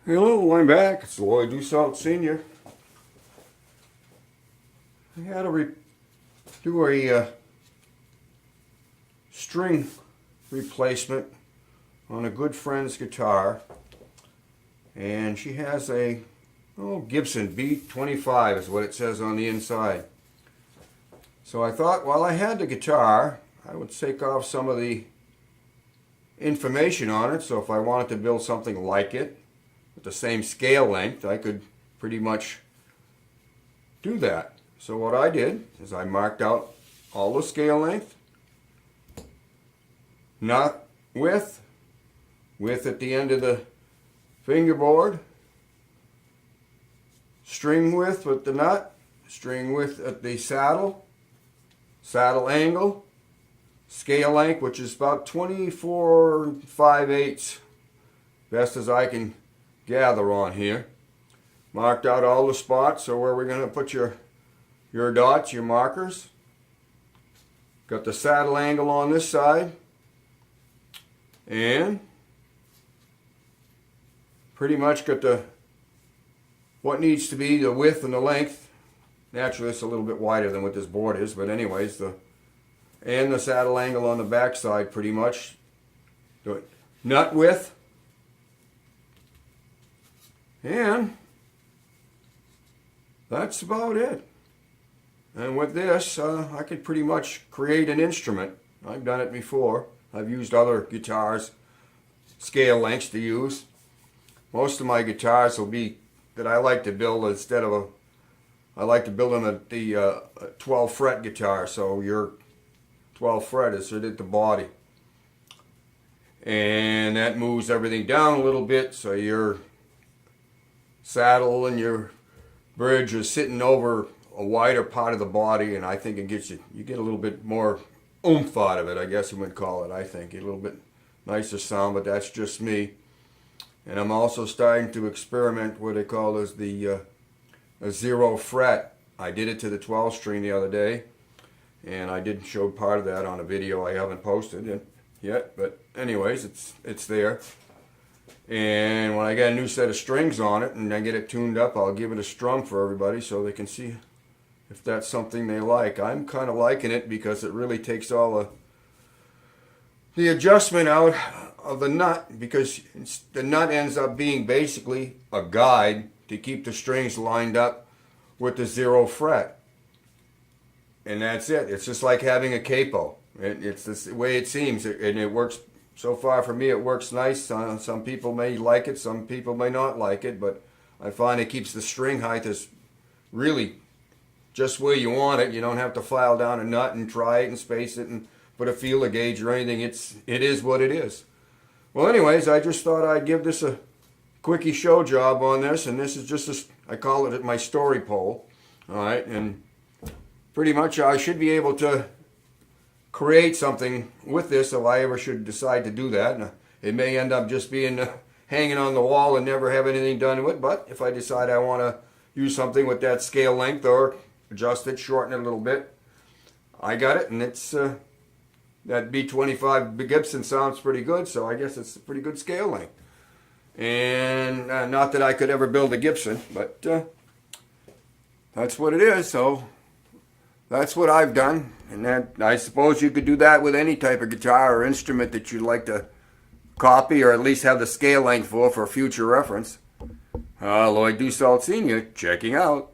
Hello, I'm back. It's Lloyd Dussault Sr. I had to do a string replacement on a good friend's guitar, and she has a Gibson B25 is what it says on the inside. So I thought while I had the guitar, I would take off some of the information on it, so if I wanted to build something like it with the same scale length, I could pretty much do that. So what I did is I marked out all the scale length, nut width, width at the end of the fingerboard, string width with the nut, string width at the saddle, saddle angle, scale length, which is about 24 5/8, best as I can gather on here. Marked out all the spots, so where we're going to put your dots, your markers. Got the saddle angle on this side, and pretty much got what needs to be the width and the length. Naturally it's a little bit wider than what this board is, but anyways, and the saddle angle on the back side pretty much. The nut width, and that's about it. And with this, I could pretty much create an instrument. I've done it before. I've used other guitars, scale lengths to use. Most of my guitars will be that I like to build instead of I like to build them at the 12 fret guitar. So your 12 fret is at the body. And that moves everything down a little bit, so your saddle and your bridge is sitting over a wider part of the body, and I think it gets you get a little bit more oomph out of it, I guess you would call it. I think a little bit nicer sound, but that's just me. And I'm also starting to experiment what they call as a 0 fret. I did it to the 12 string the other day, and I did show part of that on a video I haven't posted it yet, but anyways, it's there. And when I get a new set of strings on it and I get it tuned up, I'll give it a strum for everybody so they can see if that's something they like. I'm kind of liking it because it really takes all the adjustment out of the nut, because the nut ends up being basically a guide to keep the strings lined up with the 0 fret. And that's it. It's just like having a capo. It's the way it seems, and it works. So far for me, it works nice. Some people may like it, some people may not like it, but I find it keeps the string height is really just where you want it. You don't have to file down a nut and try it and space it and put a feeler gauge or anything. It is what it is. Well, anyways, I just thought I'd give this a quickie show job on this, and this is just I call it my story pole. All right, and pretty much I should be able to create something with this if I ever should decide to do that. And it may end up just being hanging on the wall and never have anything done with it, but if I decide I want to use something with that scale length or adjust it, shorten it a little bit, I got it. And it's that B25 Gibson sounds pretty good, so I guess it's a pretty good scale length. And not that I could ever build a Gibson, but that's what it is. So that's what I've done, and that I suppose you could do that with any type of guitar or instrument that you'd like to copy or at least have the scale length for future reference. Lloyd Dussault Sr. checking out.